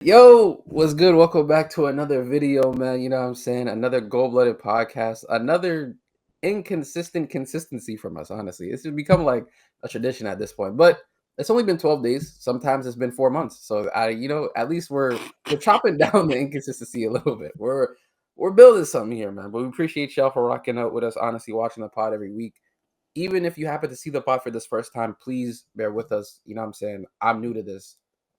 Yo, what's good? Welcome back to another video, man. You know what I'm saying? Another Goldblooded podcast, another inconsistent consistency from us, honestly. It's become like a tradition at this point. But it's only been 12 days. Sometimes it's been 4 months. So at least we're chopping down the inconsistency a little bit. We're building something here, man. But we appreciate y'all for rocking out with us, honestly, watching the pod every week. Even if you happen to see the pod for this first time, please bear with us. You know what I'm saying? I'm new to this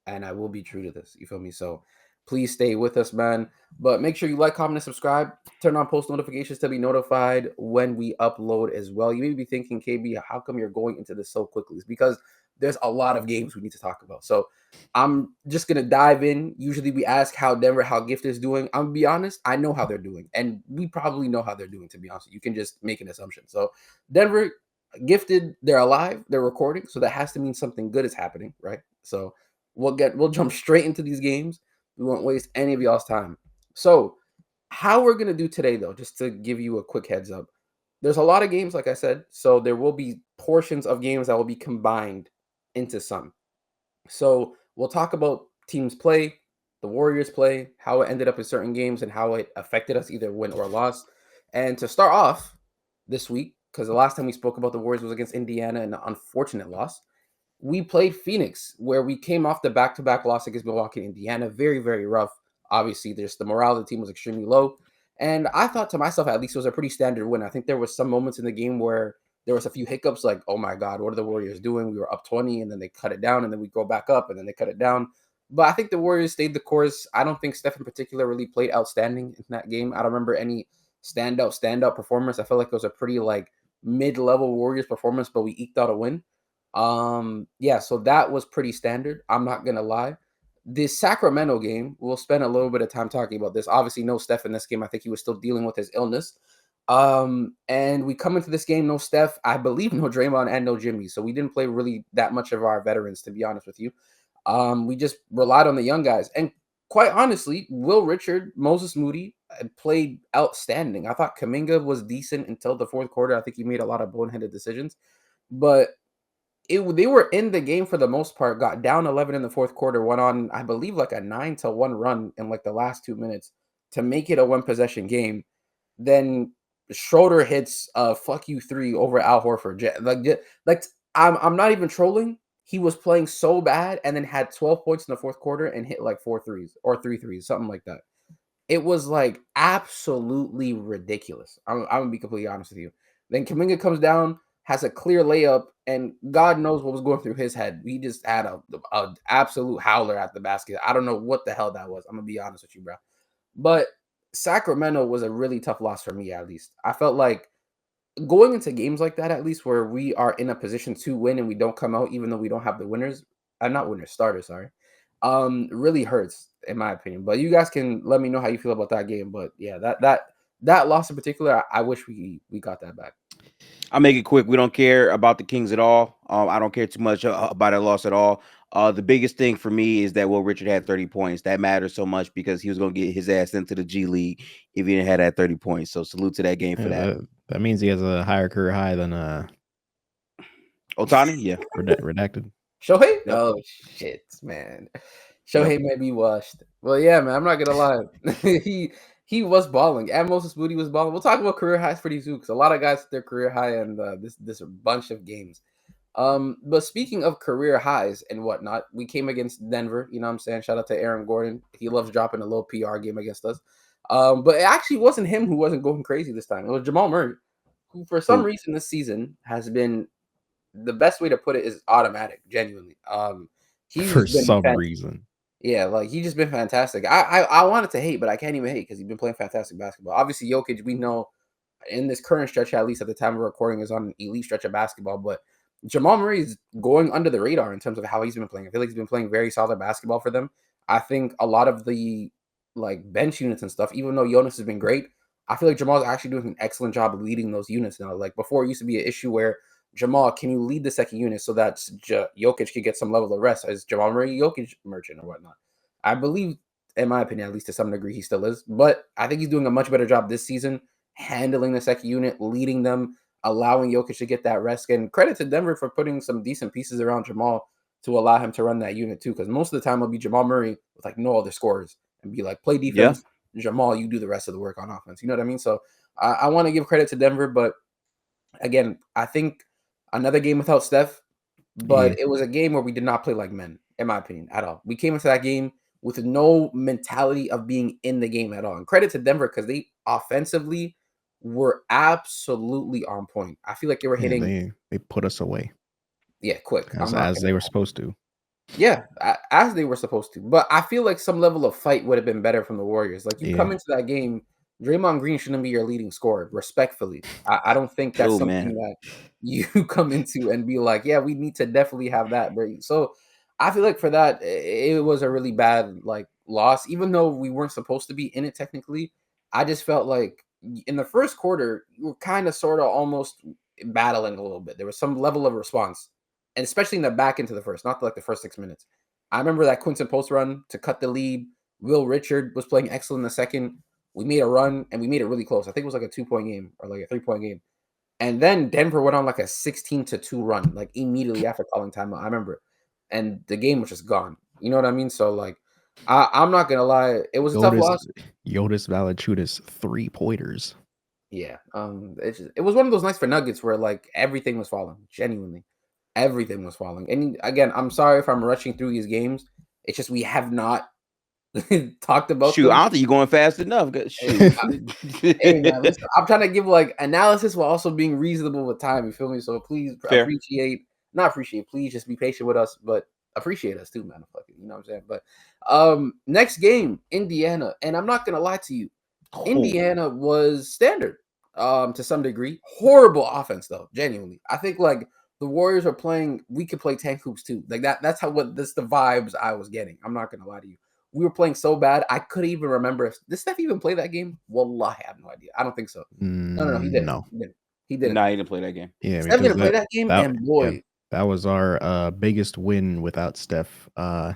and I will be true to this. You feel me? So please stay with us, man. But make sure you like, comment, and subscribe. Turn on post notifications to be notified when we upload as well. You may be thinking, KB, how come you're going into this so quickly? It's because there's a lot of games we need to talk about. So I'm just gonna dive in. Usually we ask how Gift is doing. I'm gonna be honest, I know how they're doing, and we probably know how they're doing, to be honest. You can just make an assumption. So Denver, Gifted, they're alive, they're recording, so that has to mean something good is happening, right? So we'll jump straight into these games. We won't waste any of y'all's time. So how we're gonna do today, though, just to give you a quick heads up, there's a lot of games, like I said, so there will be portions of games that will be combined into some. So we'll talk about teams play, the Warriors play, how it ended up in certain games, and how it affected us, either win or loss. And to start off this week, because the last time we spoke about the Warriors was against Indiana, and an unfortunate loss. We played Phoenix, where we came off the back-to-back loss against Milwaukee and Indiana. Very, very rough. Obviously, there's the morale of the team was extremely low. And I thought to myself, at least it was a pretty standard win. I think there was some moments in the game where there was a few hiccups, like, oh my God, what are the Warriors doing? We were up 20, and then they cut it down, and then we go back up, and then they cut it down. But I think the Warriors stayed the course. I don't think Steph in particular really played outstanding in that game. I don't remember any standout performance. I felt like it was a pretty like mid-level Warriors performance, but we eked out a win. Yeah, so that was pretty standard. I'm not gonna lie. The Sacramento game, we'll spend a little bit of time talking about this. Obviously, no Steph in this game. I think he was still dealing with his illness. And we come into this game, no Steph, I believe no Draymond and no Jimmy. So we didn't play really that much of our veterans, to be honest with you. We just relied on the young guys. And quite honestly, Will Richard, Moses Moody played outstanding. I thought Kaminga was decent until the fourth quarter. I think he made a lot of boneheaded decisions. But they were in the game for the most part, got down 11 in the fourth quarter, went on, I believe, like a 9-1 run in like the last 2 minutes to make it a one possession game. Then Schroeder hits a fuck you three over Al Horford. Like I'm not even trolling. He was playing so bad and then had 12 points in the fourth quarter and hit like 4 threes or 3 threes, something like that. It was like absolutely ridiculous. I'm gonna be completely honest with you. Then Kaminga comes down, has a clear layup, and God knows what was going through his head. He just had a absolute howler at the basket. I don't know what the hell that was. I'm gonna be honest with you, bro. But Sacramento was a really tough loss for me, at least. I felt like going into games like that, at least where we are in a position to win and we don't come out, even though we don't have the winners, not winners, starters, sorry, really hurts in my opinion. But you guys can let me know how you feel about that game. But yeah, that loss in particular, I wish we got that back. I'll make it quick. We don't care about the Kings at all. I don't care too much about that loss at all. The biggest thing for me is that Will Richard had 30 points. That matters so much because he was going to get his ass into the G League if he didn't have that 30 points. So salute to that game for that. That means he has a higher career high than Otani, yeah. redacted. Shohei? Yep. Oh shit, man. Shohei may be washed. Well, yeah, man. I'm not gonna lie. he was balling. And Moses Moody was balling. We'll talk about career highs for these because a lot of guys hit their career high and this bunch of games. But speaking of career highs and whatnot, we came against Denver. You know what I'm saying? Shout out to Aaron Gordon. He loves dropping a little PR game against us. But it actually wasn't him who wasn't going crazy this time. It was Jamal Murray, who for some reason this season has been, the best way to put it is automatic, genuinely. He's for some reason. Yeah, like he's just been fantastic. I wanted to hate, but I can't even hate because he's been playing fantastic basketball. Obviously, Jokic, we know in this current stretch, at least at the time of recording, is on an elite stretch of basketball. But Jamal Murray is going under the radar in terms of how he's been playing. I feel like he's been playing very solid basketball for them. I think a lot of the like bench units and stuff, even though Jonas has been great, I feel like Jamal's actually doing an excellent job of leading those units now. Like before, it used to be an issue where Jamal, can you lead the second unit so that Jokic could get some level of rest? Is Jamal Murray Jokic merchant or whatnot? I believe, in my opinion, at least to some degree, he still is. But I think he's doing a much better job this season, handling the second unit, leading them, allowing Jokic to get that rest. And credit to Denver for putting some decent pieces around Jamal to allow him to run that unit too. Because most of the time it'll be Jamal Murray with like no other scorers and be like, play defense, Jamal, you do the rest of the work on offense. You know what I mean? So I want to give credit to Denver, but again, I think another game without Steph, but it was a game where we did not play like men, in my opinion, at all. We came into that game with no mentality of being in the game at all. And credit to Denver because they offensively were absolutely on point. I feel like they were hitting. They put us away. Yeah, quick. As they were supposed to. Yeah, as they were supposed to. But I feel like some level of fight would have been better from the Warriors. Like you come into that game, Draymond Green shouldn't be your leading scorer, respectfully. I don't think that's something that you come into and be like, yeah, we need to definitely have that. So I feel like for that, it was a really bad like loss. Even though we weren't supposed to be in it technically, I just felt like in the first quarter, you were kind of sort of almost battling a little bit. There was some level of response, and especially in the back into the first, not like the first 6 minutes. I remember that Quinton post run to cut the lead. Will Richard was playing excellent in the second. We made a run, and we made it really close. I think it was like a 2-point game or like a 3-point game. And then Denver went on like a 16-2 run, like immediately after calling timeout. I remember. And the game was just gone. You know what I mean? So, like, I'm not going to lie. It was a tough loss. Jonas Valanciunas 3-pointers. Yeah. It was one of those nights for Nuggets where, like, everything was falling. Genuinely. Everything was falling. And, again, I'm sorry if I'm rushing through these games. It's just we have not talked about them. I don't think you're going fast enough. Hey, man, listen, I'm trying to give like analysis while also being reasonable with time. You feel me? So please please just be patient with us, but appreciate us too, man. You know what I'm saying? But next game, Indiana, and I'm not gonna lie to you, Indiana was standard to some degree. Horrible offense though, genuinely. I think like the Warriors are playing. We could play tank hoops too. Like that's the vibes I was getting. I'm not gonna lie to you. We were playing so bad, I couldn't even remember if did Steph even play that game? Wallah, I have no idea. I don't think so. No, he didn't. No. He didn't. No, he didn't play that game. Yeah, Steph didn't play that game, and boy. That was our biggest win without Steph ever.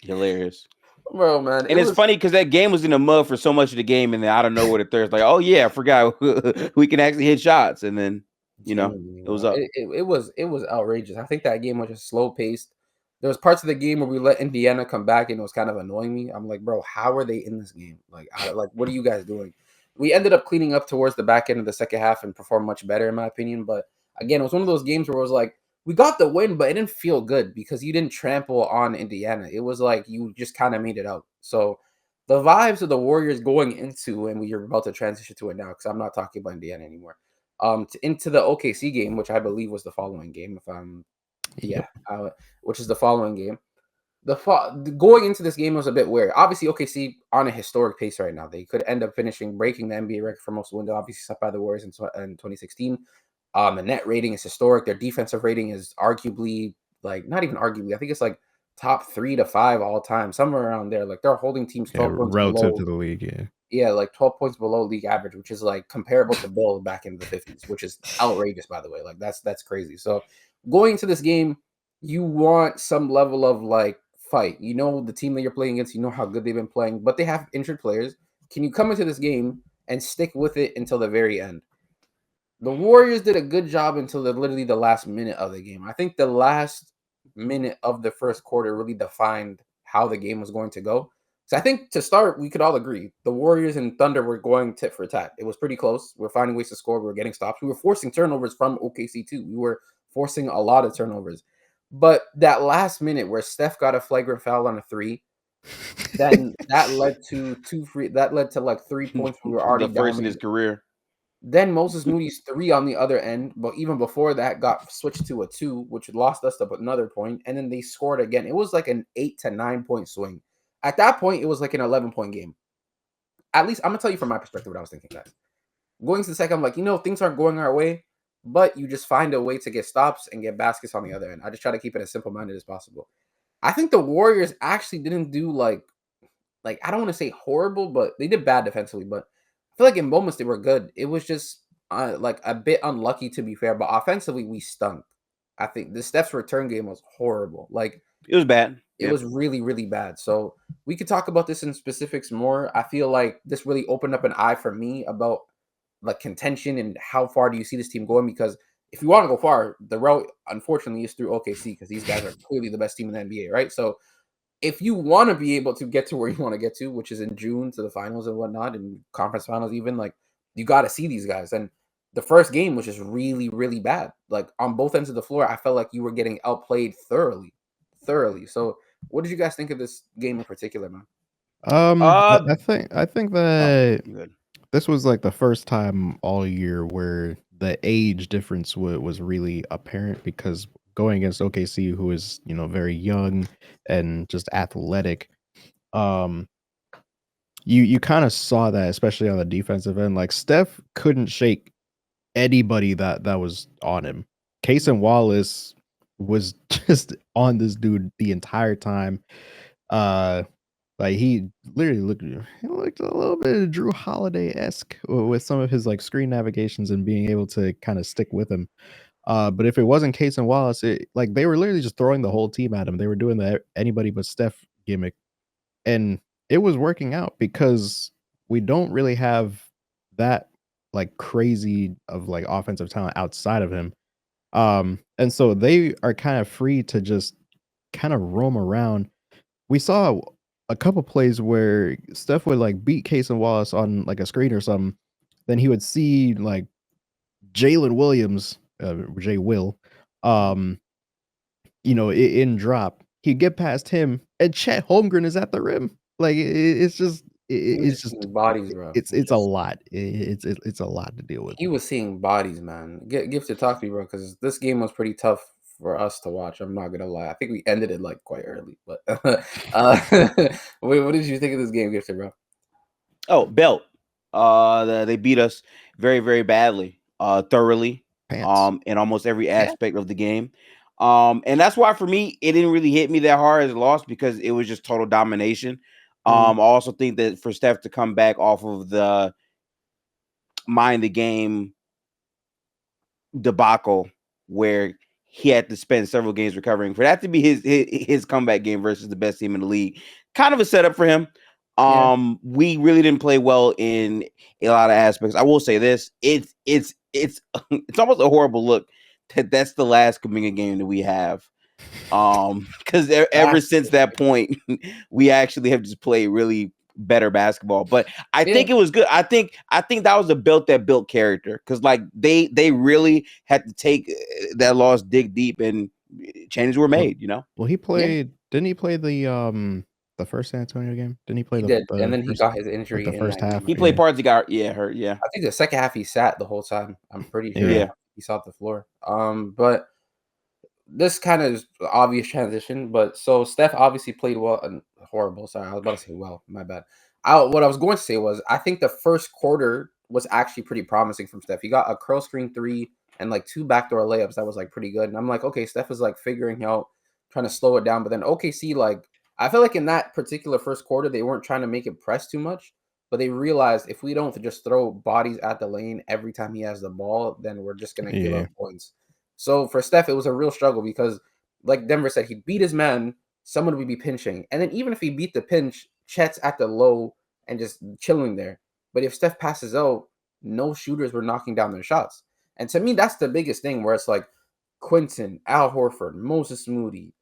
Hilarious. Bro, man. And it's funny because that game was in the mud for so much of the game, and then out of nowhere the third's like, oh yeah, I forgot we can actually hit shots, and then it was up. It was outrageous. I think that game was just slow paced. There was parts of the game where we let Indiana come back, and it was kind of annoying me. I'm like, bro, how are they in this game? Like, what are you guys doing? We ended up cleaning up towards the back end of the second half and performed much better, in my opinion. But again, it was one of those games where it was like, we got the win, but it didn't feel good because you didn't trample on Indiana. It was like you just kind of made it out. So the vibes of the Warriors going into, and we are about to transition to it now because I'm not talking about Indiana anymore. Into the OKC game, which I believe was the following game, which is the following game. Going into this game was a bit weird. Obviously, OKC on a historic pace right now. They could end up breaking the NBA record for most wins, obviously set by the Warriors in 2016. The net rating is historic. Their defensive rating is arguably, like, not even arguably, I think it's like top 3 to 5 all time, somewhere around there. Like they're holding teams 12 points relative to the league, yeah, like 12 points below league average, which is like comparable to Bill back in the 50s, which is outrageous, by the way. Like that's crazy. So going into this game, you want some level of like fight. You know the team that you're playing against, you know how good they've been playing, but they have injured players. Can you come into this game and stick with it until the very end? The Warriors did a good job until literally the last minute of the game. I think the last minute of the first quarter really defined how the game was going to go. So I think to start, we could all agree the Warriors and Thunder were going tit for tat. It was pretty close. We're finding ways to score. We were getting stops. We were forcing turnovers from OKC too. We were forcing a lot of turnovers. But that last minute where Steph got a flagrant foul on a 3, then that led to like 3 points. We were already the first in his career. Then Moses Moody's 3 on the other end, but even before that got switched to a 2, which lost us another point, and then they scored again. It was like an 8 to 9 point swing. At that point, it was like an 11-point game. At least I'm gonna tell you from my perspective what I was thinking, guys. Going to the second, I'm like, things aren't going our way, but you just find a way to get stops and get baskets on the other end. I just try to keep it as simple-minded as possible. I think the Warriors actually didn't do like I don't want to say horrible, but they did bad defensively, but I feel like in moments they were good. It was just like a bit unlucky, to be fair, but offensively we stunk. I think the Steph's return game was horrible. Like it was bad. It was really, really bad. So we could talk about this in specifics more. I feel like this really opened up an eye for me about like contention and how far do you see this team going? Because if you want to go far, the route unfortunately is through OKC because these guys are clearly the best team in the NBA, right? So if you want to be able to get to where you want to get to, which is in June to the finals and whatnot, and conference finals even, like you got to see these guys. And the first game was just really, really bad. Like on both ends of the floor, I felt like you were getting outplayed thoroughly. So what did you guys think of this game in particular, man? I think that Good. this was like the first time all year where the age difference was really apparent because going against OKC, who is very young and just athletic, um, you kind of saw that, especially on the defensive end. Like Steph couldn't shake anybody that was on him. Case and Wallace was just on this dude the entire time. Like he literally looked a little bit of Drew Holiday-esque with some of his like screen navigations and being able to kind of stick with him. But if it wasn't Case and Wallace, like they were literally just throwing the whole team at him. They were doing the anybody but Steph gimmick, and it was working out because we don't really have that like crazy of like offensive talent outside of him. And so they are kind of free to just kind of roam around. We saw a couple plays where Steph would like beat Case and Wallace on like a screen or something. Then he would see like Jalen Williams, Jay Will, um, in drop. He'd get past him, and Chet Holmgren is at the rim. Like it's just, He was it's just just, seeing bodies, bro. it's a lot. It's a lot to deal with. He was seeing bodies, man. Give to talk to me, bro, because this game was pretty tough for us to watch. I'm not gonna lie. I think we ended it like quite early, but what did you think of this game, Gifted, bro? Oh, belt. They beat us very, very badly, thoroughly, Pants. in almost every aspect of the game. And that's why for me, it didn't really hit me that hard as a loss because it was just total domination. I also think that for Steph to come back off of the mind the game debacle where he had to spend several games recovering, for that to be his comeback game versus the best team in the league, kind of a setup for him. We really didn't play well in a lot of aspects. I will say this: it's it's almost a horrible look that that's the last Kuminga game that we have. Because ever since that point, we actually have just played really better basketball. But I think it was good. I think that was a belt that built character because like they really had to take that loss, dig deep, and changes were made. Well, he played. Didn't he play the first San Antonio game? Didn't he play He the did, the and then he first, got his like injury the in first that half? game. He played parts. He got hurt. Yeah, I think the second half he sat the whole time. I'm pretty sure Yeah. he saw the floor. But this kind of is obvious transition. But so Steph obviously played well and horrible. Sorry, I was about to say well. My bad. What I was going to say was I think the first quarter was actually pretty promising from Steph. He got a curl screen three and like two backdoor layups that was like pretty good. And I'm like, okay, Steph is like figuring out trying to slow it down. But then OKC, like I feel like in that particular first quarter, they weren't trying to make it press too much. But they realized if we don't just throw bodies at the lane every time he has the ball, then we're just gonna give Yeah. up points. So for Steph, it was a real struggle because, like Denver said, he beat his man. Someone would be pinching, and then even if he beat the pinch, Chet's at the low and just chilling there. But if Steph passes out, no shooters were knocking down their shots. And to me, that's the biggest thing where it's like Quinton, Al Horford, Moses Moody,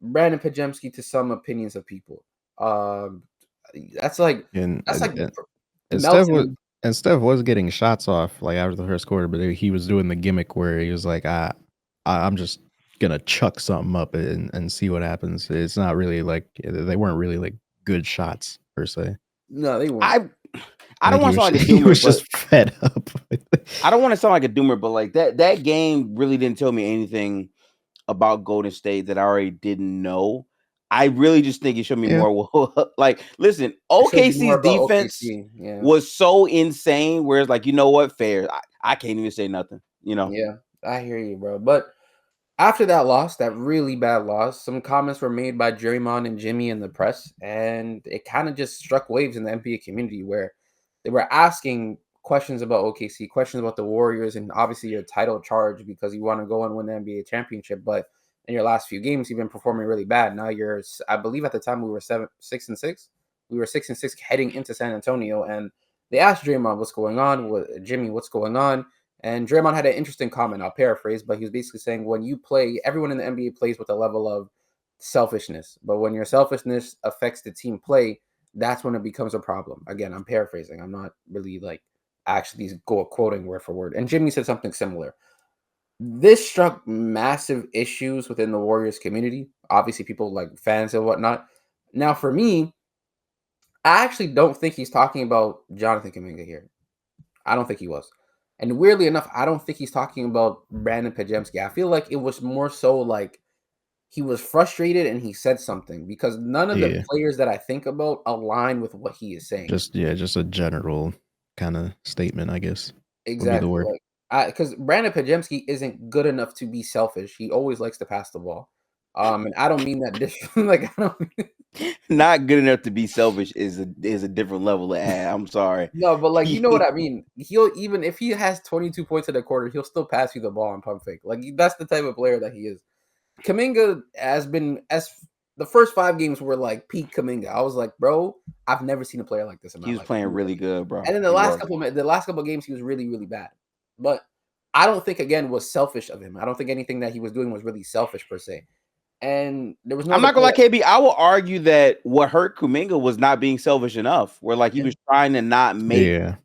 Brandon Pajemski to some opinions of people. Um, that's like And that's like and Steph was melting. Steph was getting shots off like after the first quarter, but he was doing the gimmick where he was like, I'm just gonna chuck something up and see what happens. It's not really like they weren't really like good shots per se. No, they weren't. I don't want to sound like a he doomer, was but just fed up. I don't want to sound like a doomer, but like that game really didn't tell me anything about Golden State that I already didn't know. I really just think it showed me Yeah. more. Like, listen, It showed you OKC's more about defense OKC. Yeah. was so insane. Whereas, like, you know what? Fair. I can't even say nothing. Yeah, I hear you, bro. But after that loss, that really bad loss, some comments were made by Draymond and Jimmy in the press, and it kind of just struck waves in the NBA community where they were asking questions about OKC, questions about the Warriors, and obviously your title charge because you want to go and win the NBA championship. But in your last few games, you've been performing really bad. Now you're, I believe at the time we were 6-6. We were 6-6 heading into San Antonio, and they asked Draymond what's going on, Jimmy, what's going on. And Draymond had an interesting comment. I'll paraphrase, but he was basically saying when you play, everyone in the NBA plays with a level of selfishness. But when your selfishness affects the team play, that's when it becomes a problem. Again, I'm paraphrasing. I'm not really like actually quoting word for word. And Jimmy said something similar. This struck massive issues within the Warriors community. Obviously, people like fans and whatnot. Now, for me, I actually don't think he's talking about Jonathan Kuminga here. I don't think he was. And weirdly enough, I don't think he's talking about Brandon Pajemski. I feel like it was more so like he was frustrated and he said something because none of the players that I think about align with what he is saying. Just a general kind of statement, I guess. Would be the Exactly. word. Because Brandon Pajemski isn't good enough to be selfish. He always likes to pass the ball. And I don't mean that like I don't Not good enough to be selfish is a different level of ad. I'm sorry. No, but like you know what I mean. He'll even if he has 22 points in a quarter, he'll still pass you the ball and pump fake. Like that's the type of player that he is. Kuminga has been as the first 5 games were like peak Kuminga. I was like, bro, I've never seen a player like this in my life. He was playing really good, bro. And then the last couple of games, he was really, really bad. But I don't think again was selfish of him. I don't think anything that he was doing was really selfish per se. And there was no. I'm not gonna lie, KB. I will argue that what hurt Kuminga was not being selfish enough. Where like he was trying to not make,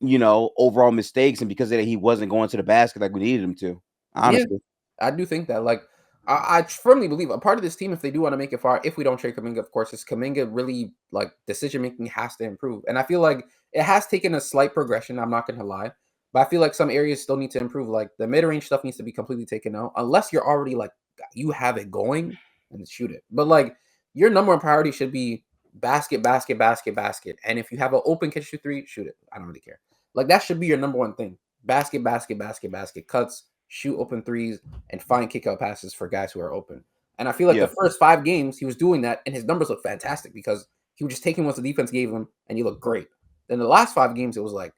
overall mistakes, and because of that, he wasn't going to the basket like we needed him to. Honestly, I do think that. Like I firmly believe a part of this team, if they do want to make it far, if we don't trade Kuminga, of course, is Kuminga really like decision making has to improve. And I feel like it has taken a slight progression. I'm not gonna lie. But I feel like some areas still need to improve. Like the mid-range stuff needs to be completely taken out, unless you're already like you have it going and shoot it. But like your number one priority should be basket, basket, basket, basket. And if you have an open catch shoot 3, shoot it. I don't really care. Like that should be your number one thing. Basket, basket, basket, basket, cuts, shoot open threes, and find kick out passes for guys who are open. And I feel like the first 5 games he was doing that, and his numbers look fantastic because he was just taking what the defense gave him, and you look great. Then the last 5 games, it was like,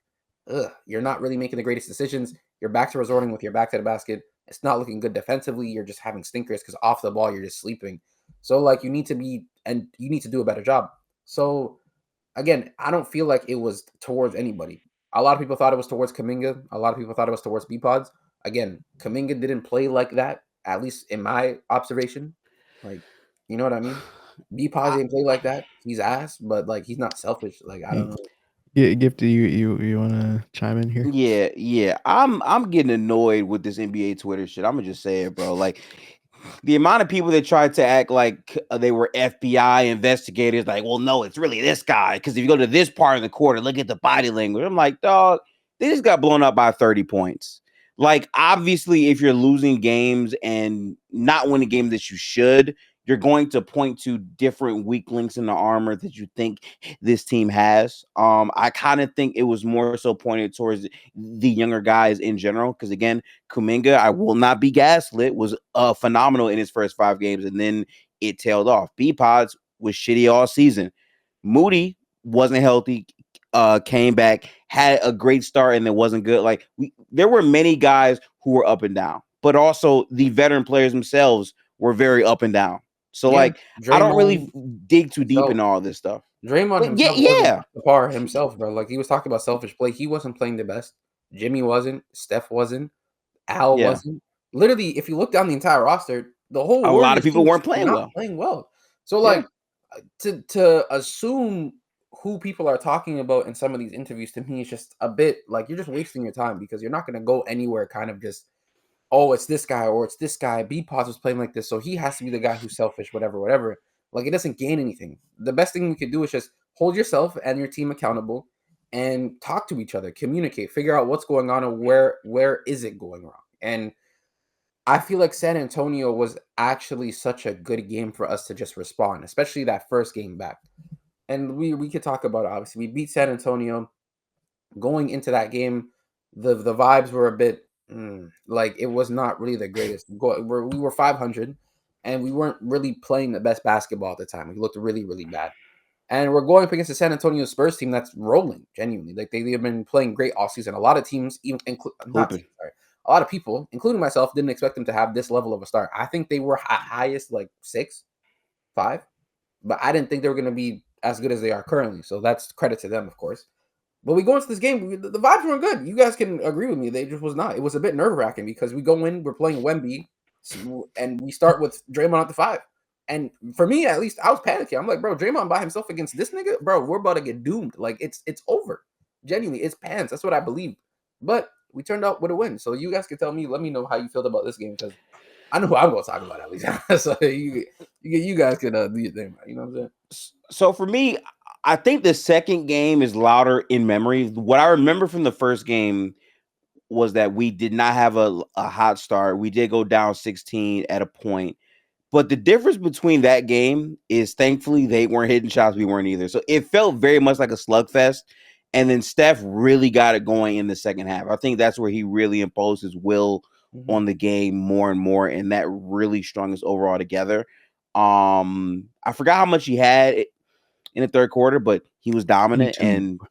you're not really making the greatest decisions. You're back to resorting with your back to the basket. It's not looking good defensively. You're just having stinkers because off the ball, you're just sleeping. So, like, you need to do a better job. So, again, I don't feel like it was towards anybody. A lot of people thought it was towards Kuminga. A lot of people thought it was towards B-Pods. Again, Kuminga didn't play like that, at least in my observation. Like, you know what I mean? B-Pods didn't play like that. He's ass, but, like, he's not selfish. Like, I don't know. Yeah, Gifty, you want to chime in here? Yeah. I'm getting annoyed with this NBA Twitter shit. I'm gonna just say it, bro. Like the amount of people that tried to act like they were FBI investigators, like, well, no, it's really this guy. Because if you go to this part of the quarter, look at the body language. I'm like, dog, they just got blown up by 30 points. Like, obviously, if you're losing games and not winning games that you should, you're going to point to different weak links in the armor that you think this team has. I kind of think it was more so pointed towards the younger guys in general. Because again, Kuminga, I will not be gaslit, was phenomenal in his first 5 games, and then it tailed off. B-Pods was shitty all season. Moody wasn't healthy, came back, had a great start, and it wasn't good. Like there were many guys who were up and down, but also the veteran players themselves were very up and down. So like Draymond, I don't really dig too deep in all this stuff. Draymond himself wasn't the par himself, bro. Like he was talking about selfish play. He wasn't playing the best. Jimmy wasn't. Steph wasn't. Al wasn't. Literally, if you look down the entire roster, the whole a lot of people weren't playing well. So like to assume who people are talking about in some of these interviews to me is just a bit like you're just wasting your time because you're not going to go anywhere kind of just it's this guy or it's this guy. B-Pods was playing like this, so he has to be the guy who's selfish, whatever. Like, it doesn't gain anything. The best thing we could do is just hold yourself and your team accountable and talk to each other, communicate, figure out what's going on and where is it going wrong. And I feel like San Antonio was actually such a good game for us to just respond, especially that first game back. And we could talk about it, obviously. We beat San Antonio. Going into that game, the vibes were a bit like it was not really the greatest. We were 500, and we weren't really playing the best basketball at the time. We looked really, really bad. And we're going up against the San Antonio Spurs team that's rolling, genuinely. Like they have been playing great all season. A lot of teams, a lot of people, including myself, didn't expect them to have this level of a start. I think they were highest like 6, 5, but I didn't think they were going to be as good as they are currently. So that's credit to them, of course. But we go into this game, the vibes weren't good. You guys can agree with me. They just was not. It was a bit nerve-wracking because we go in, we're playing Wemby, and we start with Draymond at the 5. And for me, at least, I was panicking. I'm like, bro, Draymond by himself against this nigga? Bro, we're about to get doomed. Like, it's over. Genuinely, it's pants. That's what I believe. But we turned out with a win. So you guys can tell me, let me know how you feel about this game, because I know who I'm going to talk about at least. So you guys can do your thing, you know what I'm saying? So for me, I think the second game is louder in memory. What I remember from the first game was that we did not have a hot start. We did go down 16 at a point. But the difference between that game is, thankfully, they weren't hitting shots. We weren't either. So it felt very much like a slugfest. And then Steph really got it going in the second half. I think that's where he really imposed his will on the game more and more. And that really strung us overall together. I forgot how much he had in the third quarter, but he was dominant. And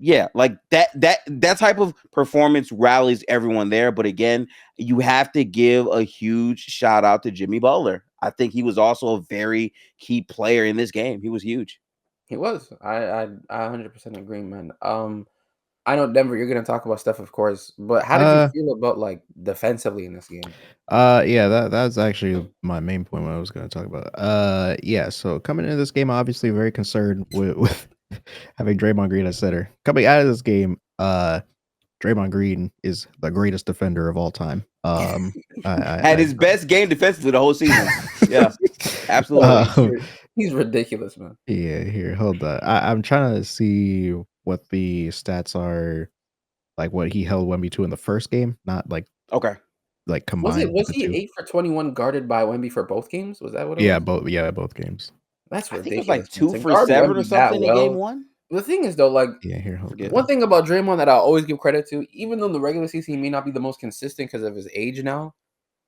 yeah, like that type of performance rallies everyone there. But again, you have to give a huge shout out to Jimmy Butler. I think he was also a very key player in this game. He was huge. He was. I 100% agree, man. I know Denver, you're gonna talk about stuff, of course, but how did you feel about like defensively in this game? Yeah, that's actually my main point what I was gonna talk about. Yeah, so coming into this game, obviously very concerned with having Draymond Green as center. Coming out of this game, Draymond Green is the greatest defender of all time. Had his best game defensively the whole season. Yeah, absolutely. He's ridiculous, man. Yeah, here, hold on. I'm trying to see what the stats are, like what he held Wemby to in the first game, not like like combined. Was he 8 for 21 guarded by Wemby for both games? Was that what it was? Both games. That's ridiculous. I think it was like 2 for 7 or something in game one. The thing is, though, like, one thing about Draymond that I always give credit to, even though in the regular season he may not be the most consistent because of his age now,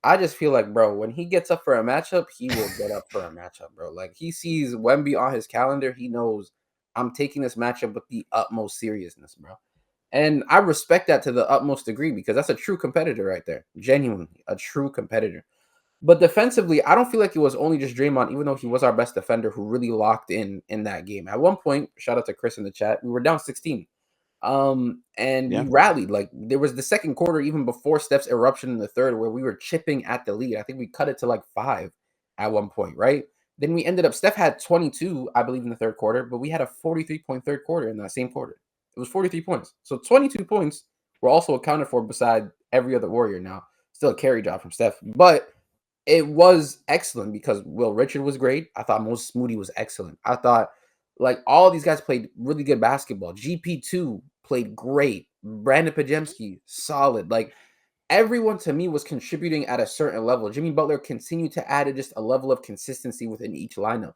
I just feel like, bro, when he gets up for a matchup, he will get up for a matchup, bro. Like, he sees Wemby on his calendar, he knows I'm taking this matchup with the utmost seriousness, bro. And I respect that to the utmost degree because that's a true competitor right there. Genuinely, a true competitor. But defensively, I don't feel like it was only just Draymond, even though he was our best defender, who really locked in that game. At one point, shout out to Chris in the chat, we were down 16. And we rallied. Like, there was the second quarter, even before Steph's eruption in the third, where we were chipping at the lead. I think we cut it to like 5 at one point, right? Then we ended up, Steph had 22, I believe, in the third quarter, but we had a 43-point third quarter in that same quarter. It was 43 points. So 22 points were also accounted for beside every other Warrior now. Still a carry job from Steph. But it was excellent because Will Richard was great. I thought Moses Moody was excellent. I thought, like, all these guys played really good basketball. GP2 played great. Brandon Pajemski, solid. Like, everyone to me was contributing at a certain level. Jimmy Butler continued to add just a level of consistency within each lineup.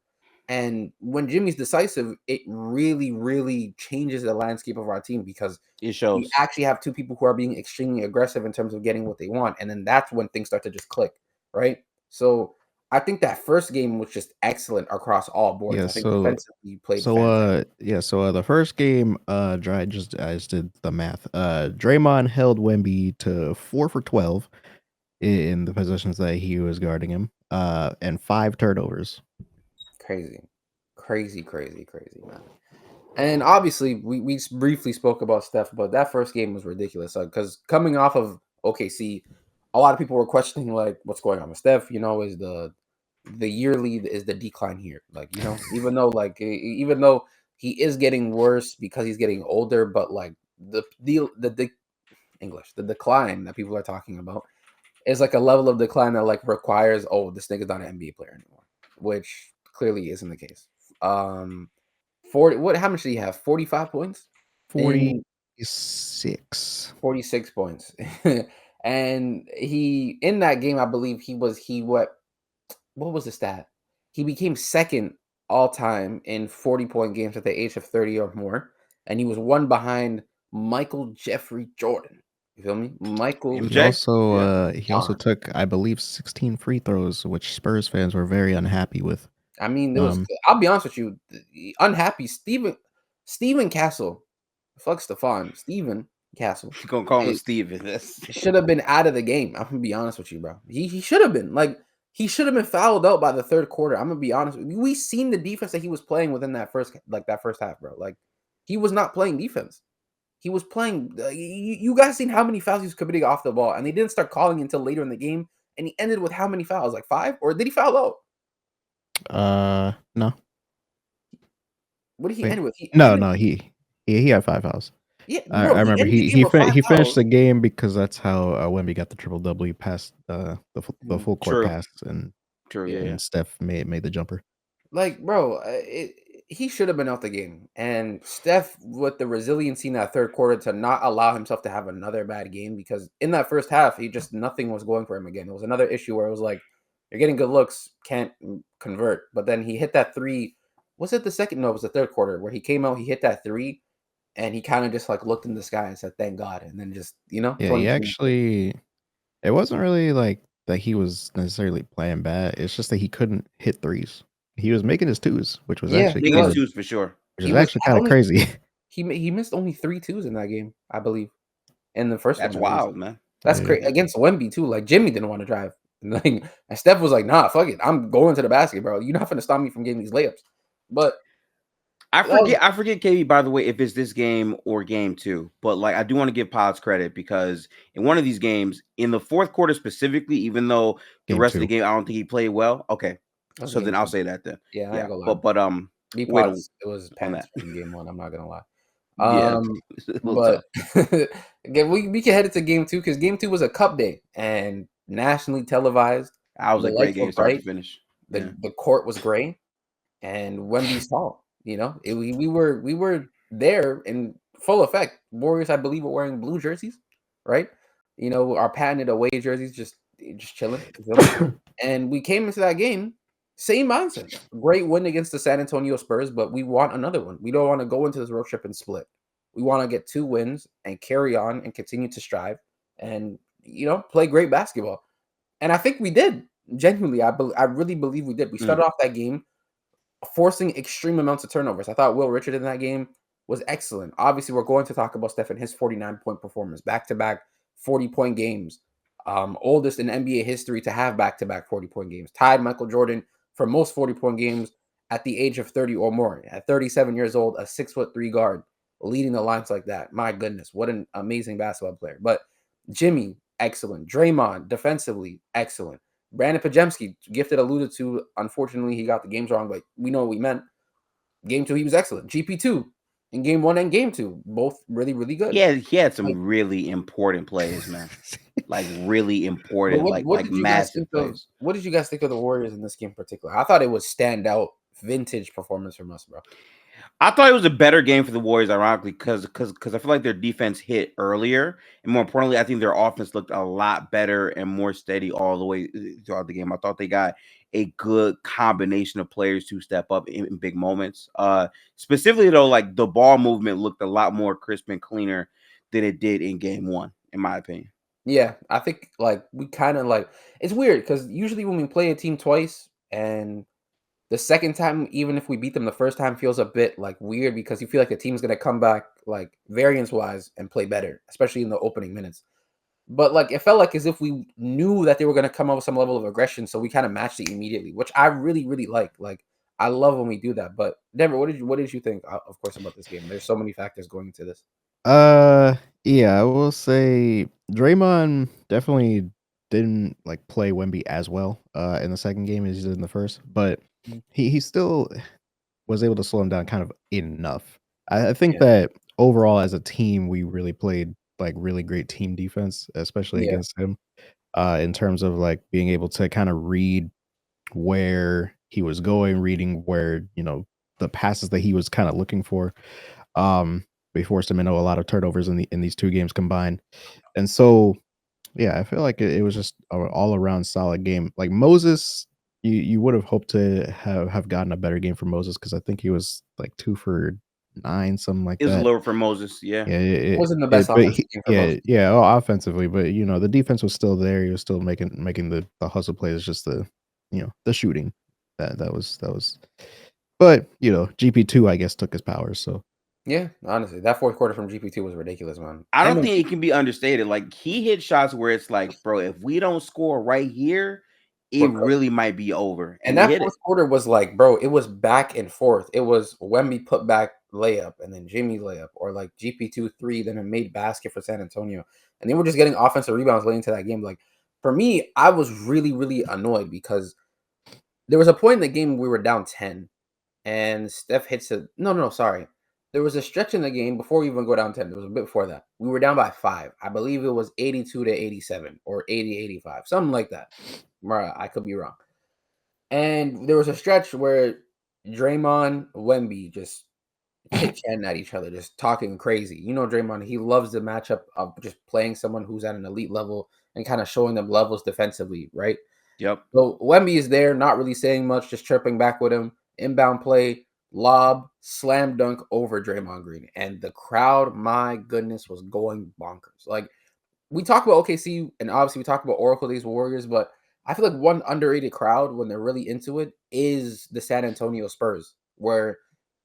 And when Jimmy's decisive, it really, really changes the landscape of our team because it shows we actually have two people who are being extremely aggressive in terms of getting what they want. And then that's when things start to just click, right? So I think that first game was just excellent across all boards. Yeah, I think defensively played fantastic. So the first game, I just did the math. Draymond held Wemby to 4 for 12 in the positions that he was guarding him, and 5 turnovers. Crazy, man. And obviously, we briefly spoke about Steph, but that first game was ridiculous because coming off of OKC, a lot of people were questioning, like, what's going on with Steph? You know, is the yearly is the decline here? Like, you know, even though he is getting worse because he's getting older, but like the decline that people are talking about is like a level of decline that like requires, oh, this nigga's not an NBA player anymore, which clearly isn't the case. 40. How much did he have? 45 points. 46. 46 points. And he in that game, I believe what was the stat? He became second all time in 40-point games at the age of 30 or more, and he was one behind Michael Jeffrey Jordan. You feel me? He also took, I believe, 16 free throws, which Spurs fans were very unhappy with. I mean, I'll be honest with you, unhappy. Steven Castle, fuck Stefan. Steven Castle. You're gonna call him Steven. Should have been out of the game. I'm gonna be honest with you, bro. He should have been. Like, he should have been fouled out by the third quarter. I'm gonna be honest with you. We seen the defense that he was playing within that first half, bro. Like, he was not playing defense. he was playing. You guys seen how many fouls he was committing off the ball, and they didn't start calling until later in the game. And he ended with how many fouls? Like 5, or did he foul out? No. What did he Wait. end with? No. He had 5 fouls. Yeah, I bro, remember ended the he game with 5 he finished fouls. the game because that's how Wemby got the triple double. He passed the full court True. pass, and True. Yeah. and Steph made the jumper. Like, bro, he should have been out the game. And Steph, with the resiliency in that third quarter to not allow himself to have another bad game, because in that first half, nothing was going for him again. It was another issue where it was like, you're getting good looks, can't convert. But then he hit that 3. Was it the second? No, it was the third quarter where he came out, he hit that 3, and he kind of just like looked in the sky and said, "Thank God," and then just Yeah, he actually. It wasn't really like that he was necessarily playing bad. It's just that he couldn't hit threes. He was making his 2s, which was actually making his 2s for sure. Which is actually kind of crazy. He missed only 3 2s in that game, I believe. In the first That's one, wild, man. That's crazy against Wemby too. Like Jimmy didn't want to drive, and Steph was like, "Nah, fuck it, I'm going to the basket, bro. You're not gonna stop me from getting these layups." But I forget, KB, by the way, if it's this game or game 2. But like, I do want to give Pods credit because in one of these games, in the fourth quarter specifically, even though the rest of the game, I don't think he played well. Okay, so then I'll say that then. Yeah, yeah. I ain't gonna lie. But it was pants in game 1. I'm not gonna lie. But again, we can head into game 2 because game 2 was a cup day and nationally televised. I was a great game start to finish. The court was gray, and Wemby's tall. You know, we were there in full effect. Warriors, I believe, were wearing blue jerseys, right? You know, our patented away jerseys, just chilling. And we came into that game, same mindset. Great win against the San Antonio Spurs, but we want another one. We don't want to go into this road trip and split. We want to get 2 wins and carry on and continue to strive and, you know, play great basketball. And I think we did. Genuinely, I really believe we did. We started off that game forcing extreme amounts of turnovers. I thought Will Richard in that game was excellent. Obviously, we're going to talk about Steph and his 49-point performance, back-to-back 40-point games, oldest in NBA history to have back-to-back 40-point games. Tied Michael Jordan for most 40-point games at the age of 30 or more. At 37 years old, a 6'3" guard leading the lines like that. My goodness, what an amazing basketball player. But Jimmy, excellent. Draymond, defensively, excellent. Brandon Pajemski, Gifted alluded to, unfortunately, he got the games wrong, but we know what we meant. Game 2, he was excellent. GP2 in game 1 and game 2, both really, really good. Yeah, he had some really important plays, man. Like really important, like massive plays. What did you guys think of the Warriors in this game in particular? I thought it was standout, vintage performance from us, bro. I thought it was a better game for the Warriors, ironically, because I feel like their defense hit earlier, and more importantly, I think their offense looked a lot better and more steady all the way throughout the game. I thought they got a good combination of players to step up in big moments. Specifically, though, like the ball movement looked a lot more crisp and cleaner than it did in game 1, in my opinion. Yeah, I think like we kind of like it's weird because usually when we play a team twice and the second time, even if we beat them the first time, feels a bit like weird because you feel like the team's gonna come back like variance-wise and play better, especially in the opening minutes. But like it felt like as if we knew that they were gonna come up with some level of aggression, so we kind of matched it immediately, which I really, really like. Like I love when we do that. But Denver, what did you think, of course, about this game? There's so many factors going into this. Yeah, I will say Draymond definitely didn't like play Wemby as well in the second game as he did in the first, but he still was able to slow him down kind of enough. I think that overall as a team we really played like really great team defense, especially against him, in terms of like being able to kind of read where he was going, reading where, you know, the passes that he was kind of looking for. We forced him into a lot of turnovers in these 2 games combined. And so, yeah, I feel like it was just an all-around solid game. Like Moses, you would have hoped to have gotten a better game from Moses because I think he was like 2 for 9, something like that. It was lower for Moses, yeah. It wasn't the best offensive game for Moses. Offensively, but you know, the defense was still there. He was still making the hustle plays, just the shooting. That was but you know, GP2 I guess took his powers, so yeah, honestly, that fourth quarter from GP2 was ridiculous, man. I don't think it can be understated. Like he hit shots where it's like, bro, if we don't score right here, it really might be over. And that fourth quarter was like, bro, it was back and forth. It was Wemby put back layup and then Jimmy layup, or like GP2 3, then a made basket for San Antonio. And they were just getting offensive rebounds late into that game. Like for me, I was really, really annoyed because there was a point in the game we were down 10 and Steph hits a no, sorry. There was a stretch in the game before we even go down 10. There was a bit before that. We were down by 5. I believe it was 82 to 87 or 80-85, something like that. I could be wrong. And there was a stretch where Draymond, Wemby just chit-chatting at each other, just talking crazy. You know, Draymond, he loves the matchup of just playing someone who's at an elite level and kind of showing them levels defensively, right? Yep. So Wemby is there, not really saying much, just chirping back with him. Inbound play, lob, slam dunk over Draymond Green. And the crowd, my goodness, was going bonkers. Like, we talk about OKC, and obviously we talk about Oracle Days Warriors, but I feel like one underrated crowd when they're really into it is the San Antonio Spurs, where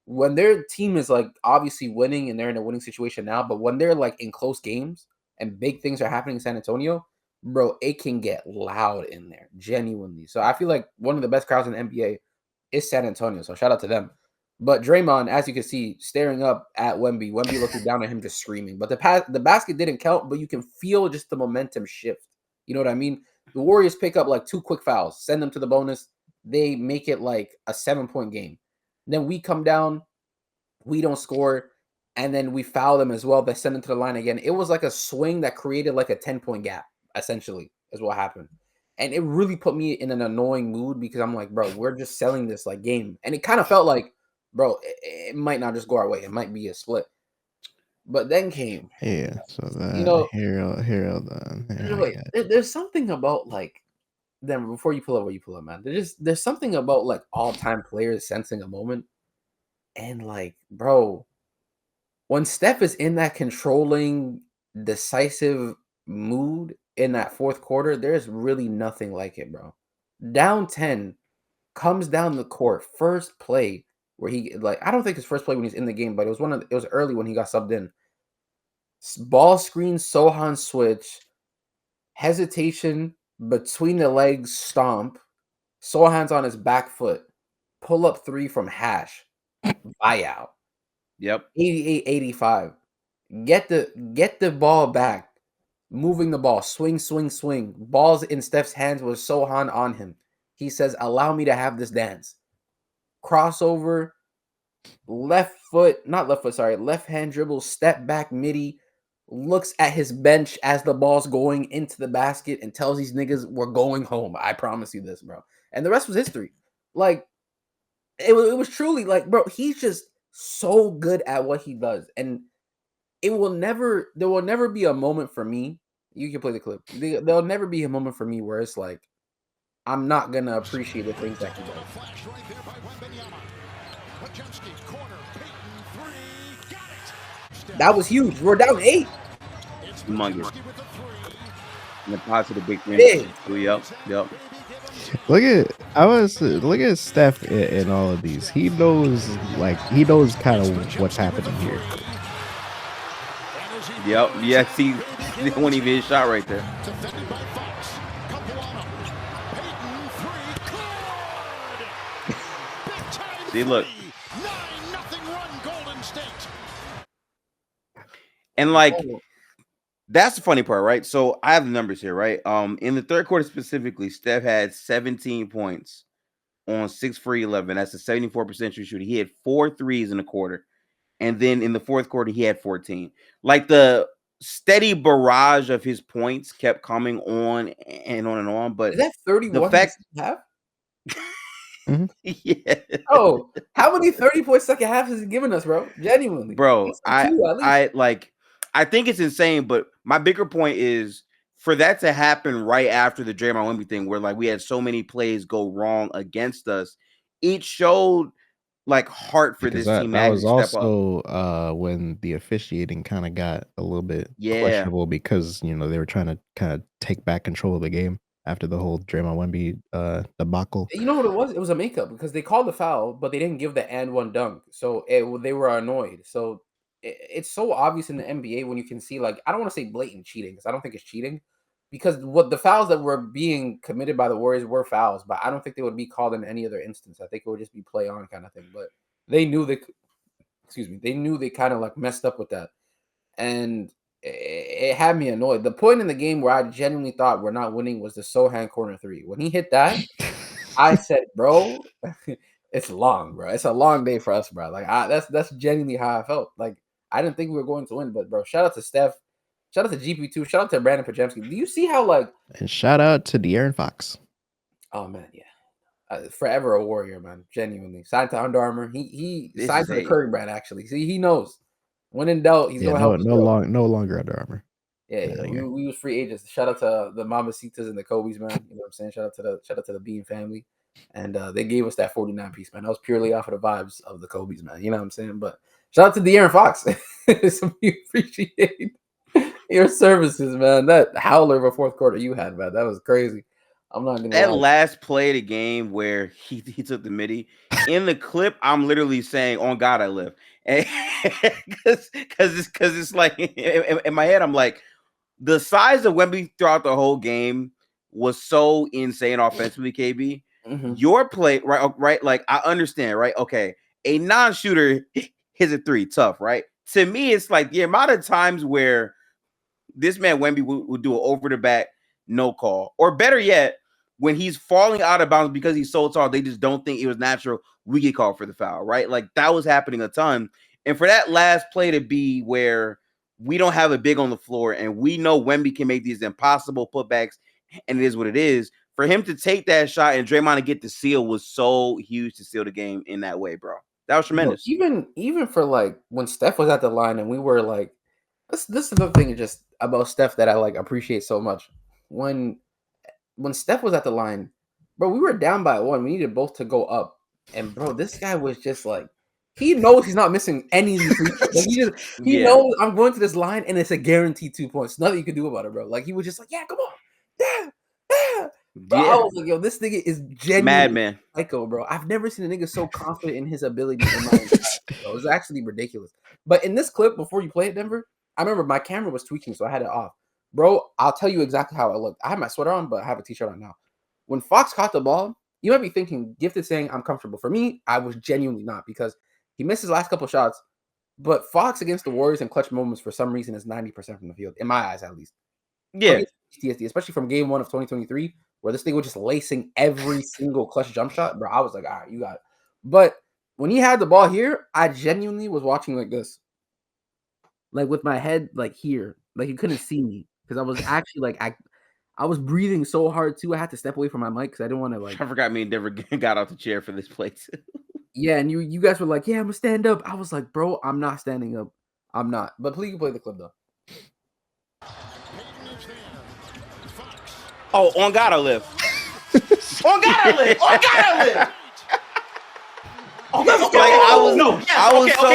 when their team is like obviously winning and they're in a winning situation now, but when they're like in close games and big things are happening in San Antonio, bro, it can get loud in there, genuinely. So I feel like one of the best crowds in the NBA is San Antonio. So shout out to them. But Draymond, as you can see, staring up at Wemby, Wemby looking down at him, just screaming. But the basket didn't count, but you can feel just the momentum shift. You know what I mean? The Warriors pick up like 2 quick fouls, send them to the bonus. They make it like a 7-point game. Then we come down, we don't score, and then we foul them as well. They send them to the line again. It was like a swing that created like a 10-point gap, essentially, is what happened. And it really put me in an annoying mood because I'm like, bro, we're just selling this like game. And it kind of felt like, bro, it might not just go our way. It might be a split. But then came, Yeah, so you that know, there's something about like them before you pull up what you pull up, man. There's something about like all-time players sensing a moment. And like, bro, when Steph is in that controlling, decisive mood in that fourth quarter, there's really nothing like it, bro. Down 10, comes down the court, first play where he like I don't think his first play when he's in the game, but it was early when he got subbed in. Ball screen, Sohan switch, hesitation between the legs, stomp, Sohan's on his back foot, pull up 3 from hash, buyout. Yep. 88-85. Get the ball back. Moving the ball. Swing, swing, swing. Ball's in Steph's hands with Sohan on him. He says, allow me to have this dance. Crossover. Left hand dribble. Step back midi. Looks at his bench as the ball's going into the basket and tells these niggas, we're going home. I promise you this, bro. And the rest was history. Like, it was truly like, bro, he's just so good at what he does. And there will never be a moment for me. You can play the clip. There'll never be a moment for me where it's like, I'm not going to appreciate the things that he does. That was huge. We're down 8. Humongous. And the positive big win. Big. Yep. Look at Steph in all of these. He knows kind of what's happening here. Yep. Yeah. See, they won't even hit a shot right there. See, look. And like, that's the funny part, right? So I have the numbers here, right? In the third quarter specifically, Steph had 17 points on 6 for 11. That's a 74% true shooting. He had 4 threes in the quarter. And then in the fourth quarter, he had 14. Like the steady barrage of his points kept coming on and on and on. But is that 31 the fact half? Mm-hmm. Yeah. Oh, how many 30-point second halves has he given us, bro? Genuinely. Bro, I I think it's insane, but my bigger point is for that to happen right after the Draymond Wemby thing, where like we had so many plays go wrong against us, it showed like heart for Because this team. that was to step up. also when the officiating kind of got a little bit questionable because they were trying to kind of take back control of the game after the whole Draymond Wemby debacle. You know what it was? It was a makeup because they called the foul, but they didn't give the and one dunk, so they were annoyed. So it's so obvious in the NBA when you can see, like, I don't want to say blatant cheating because I don't think it's cheating, because what the fouls that were being committed by the Warriors were fouls, but I don't think they would be called in any other instance. I think it would just be play on kind of thing. But they knew excuse me, they knew they kind of like messed up with that, and it had me annoyed. The point in the game where I genuinely thought we're not winning was the Sohan corner three. When he hit that, I said, bro, it's long, bro. It's a long day for us, bro. Like that's genuinely how I felt. Like I didn't think we were going to win, but bro, shout out to Steph, shout out to GP2, shout out to Brandon Pajemski. Do you see how like? And shout out to De'Aaron Fox. Oh man, yeah. Forever a warrior, man. Genuinely signed to Under Armour. He signed to the Curry brand. Actually, see, he knows when in doubt, he's gonna help. No longer Under Armour. Yeah, we was free agents. Shout out to the Mamacitas and the Kobe's, man. You know what I'm saying? Shout out to the Bean family, and they gave us that 49 piece, man. That was purely off of the vibes of the Kobe's, man. You know what I'm saying? But shout out to De'Aaron Fox. We appreciate your services, man. That howler of a fourth quarter you had, man, that was crazy. I'm not gonna that last play of the game where he took the midi in the clip. I'm literally saying, "On God, I live," because it's like in my head, I'm like, the size of Wemby throughout the whole game was so insane offensively. KB, your play, right? Like I understand, right? Okay, a non-shooter hits a three, tough, right? To me, it's like the amount of times where this man Wemby would do an over the back no call, or better yet, when he's falling out of bounds because he's so tall, they just don't think it was natural. We get called for the foul, right? Like that was happening a ton. And for that last play to be where we don't have a big on the floor and we know Wemby can make these impossible putbacks, and it is what it is. For him to take that shot and Draymond to get the seal was so huge to seal the game in that way, bro. That was tremendous. Even for like when Steph was at the line and we were like, this is another thing just about Steph that I like appreciate so much. When Steph was at the line, bro, we were down by one. We needed both to go up. And bro, this guy was just like, he knows he's not missing any of these free throws. Like he knows I'm going to this line and it's a guaranteed 2 points. Nothing you can do about it, bro. Like he was just like, yeah, come on. Yeah. Bro, I was like, yo, this nigga is genuinely madman. Psycho, bro. I've never seen a nigga so confident in his ability in my life. It was actually ridiculous. But in this clip, before you play it, Denver, I remember my camera was tweaking, so I had it off. Bro, I'll tell you exactly how it looked. I have my sweater on, but I have a t-shirt on now. When Fox caught the ball, you might be thinking, Gifted saying I'm comfortable. For me, I was genuinely not because he missed his last couple shots. But Fox against the Warriors in clutch moments for some reason is 90% from the field, in my eyes at least. Yeah. PTSD, especially from game 1 of 2023, where this thing was just lacing every single clutch jump shot. Bro, I was like, all right, you got it. But when he had the ball here, I genuinely was watching like this. Like with my head like here. Like you couldn't see me. Because I was actually like I was breathing so hard too. I had to step away from my mic because I didn't want to like. I forgot me and Denver got off the chair for this play too. Yeah, and you guys were like, "Yeah, I'm gonna stand up." I was like, "Bro, I'm not standing up. I'm not." But please play the clip though. Oh, on God I live. On God I live. On God I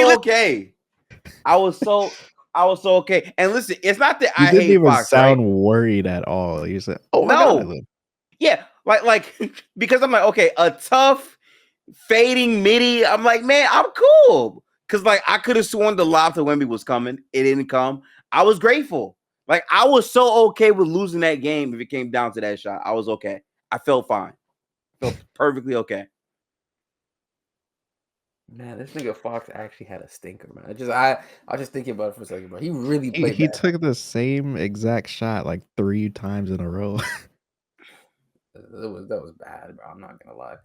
live. I was so okay. And listen, it's not that I didn't hate even Fox, sound right? worried at all. You said, "Oh my no. God, I live." Yeah, like because I'm like, okay, a tough fading midi. I'm like, man, I'm cool. Cause like I could have sworn the lob to Wemby was coming. It didn't come. I was grateful. Like I was so okay with losing that game if it came down to that shot. I was okay. I felt fine. Felt perfectly okay. Man, this nigga Fox actually had a stinker, man. I was just thinking about it for a second, bro. He really played. He took the same exact shot like 3 times in a row. That was bad, bro. I'm not gonna lie.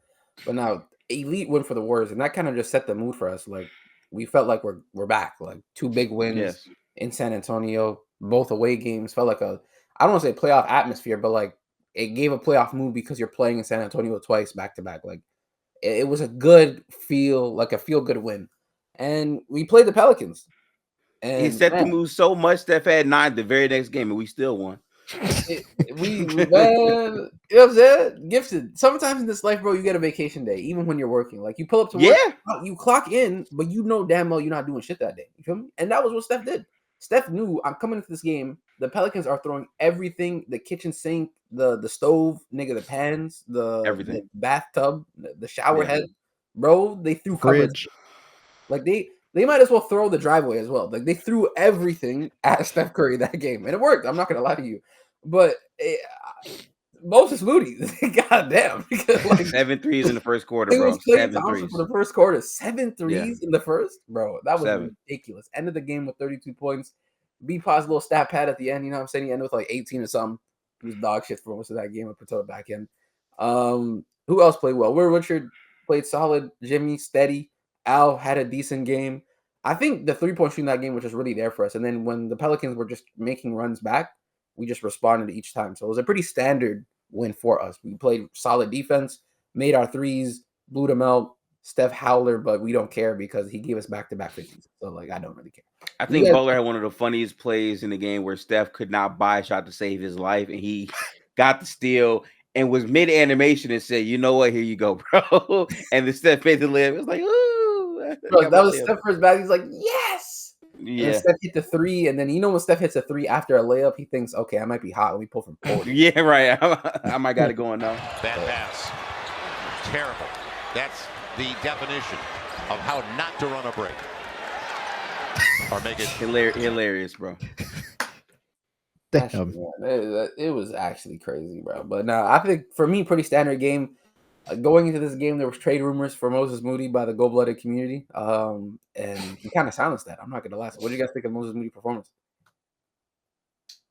But now elite win for the Warriors, and that kind of just set the mood for us. Like we felt like we're back. Like 2 big wins in San Antonio, both away games. Felt like I don't want to say playoff atmosphere, but like it gave a playoff mood because you're playing in San Antonio twice back to back. Like it was a good feel, like a feel good win. And we played the Pelicans. And he set the mood so much Steph had 9 the very next game, and we still won. You know what I'm saying? Gifted. Sometimes in this life, bro, you get a vacation day, even when you're working. Like you pull up to work, you clock in, but you know damn well you're not doing shit that day. You feel me? And that was what Steph did. Steph knew I'm coming into this game. The Pelicans are throwing everything: the kitchen sink, the stove, nigga, the pans, the bathtub, the shower head, bro. They threw fridge. Like they might as well throw the driveway as well. Like they threw everything at Steph Curry that game, and it worked. I'm not gonna lie to you, but Moses Moody. God damn. Like, 7 threes in the first quarter, it bro. was Klay 7 Thompson threes. for the first quarter. 7 Yeah. threes in the first? Bro, that was 7. ridiculous. Ended the game with 32 points. B-Pod's little stat pad at the end, you know what I'm saying? He ended with like 18 or something. He was dog shit for most of that game. I put it back in. Who else played well? Will Richard played solid. Jimmy, steady. Al had a decent game. I think the 3-point shooting that game was just really there for us. And then when the Pelicans were just making runs back, we just responded each time. So it was a pretty standard win for us. We played solid defense, made our threes, blew them out. Steph Howler, but we don't care because he gave us back-to-back 50s. So, like, I don't really care. I think Butler had one of the funniest plays in the game where Steph could not buy a shot to save his life, and he got the steal and was mid-animation and said, "You know what? Here you go, bro." And the Steph made the layup. It was like, ooh. Bro, that was Steph first back. He's like, yes. Yeah. And Steph hit the 3, and then you know when Steph hits a 3 after a layup, he thinks, okay, I might be hot. Let me pull from 40. Yeah, right. I might got it going now. That pass. Terrible. That's the definition of how not to run a break. Or make it hilarious, bro. Damn. It was actually crazy, bro. But no, I think for me, pretty standard game. Going into this game, there was trade rumors for Moses Moody by the Goldblooded community, and he kind of silenced that. I'm not gonna lie. So what do you guys think of Moses Moody's performance?